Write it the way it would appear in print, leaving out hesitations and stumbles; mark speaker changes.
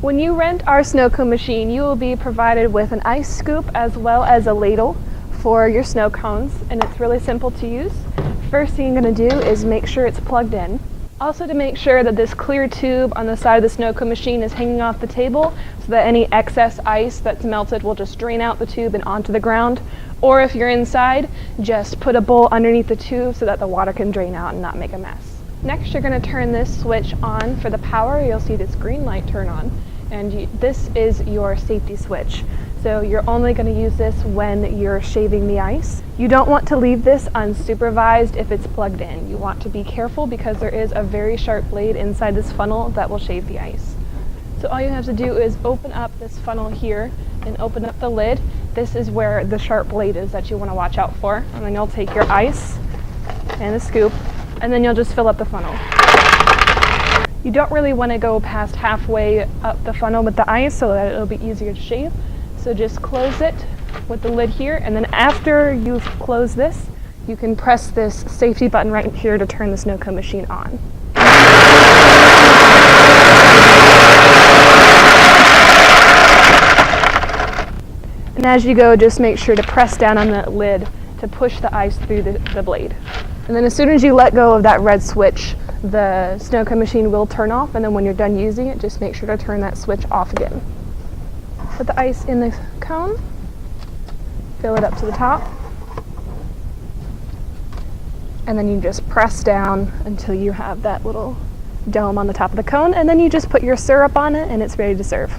Speaker 1: When you rent our snow cone machine, you will be provided with an ice scoop as well as a ladle for your snow cones, and it's really simple to use. First thing you're going to do is make sure it's plugged in. Also, to make sure that this clear tube on the side of the snow cone machine is hanging off the table so that any excess ice that's melted will just drain out the tube and onto the ground. Or if you're inside, just put a bowl underneath the tube so that the water can drain out and not make a mess. Next, you're going to turn this switch on for the power. You'll see this green light turn on, and this is your safety switch. So you're only going to use this when you're shaving the ice. You don't want to leave this unsupervised if it's plugged in. You want to be careful because there is a very sharp blade inside this funnel that will shave the ice. So all you have to do is open up this funnel here and open up the lid. This is where the sharp blade is that you want to watch out for. And then you'll take your ice and a scoop, and then you'll just fill up the funnel. You don't really want to go past halfway up the funnel with the ice so that it'll be easier to shave. So just close it with the lid here, and then after you've closed this, you can press this safety button right here to turn the snow cone machine on. And as you go, just make sure to press down on that lid to push the ice through the blade. And then as soon as you let go of that red switch, the snow cone machine will turn off, and then when you're done using it, just make sure to turn that switch off again. Put the ice in the cone, fill it up to the top, and then you just press down until you have that little dome on the top of the cone, and then you just put your syrup on it and it's ready to serve.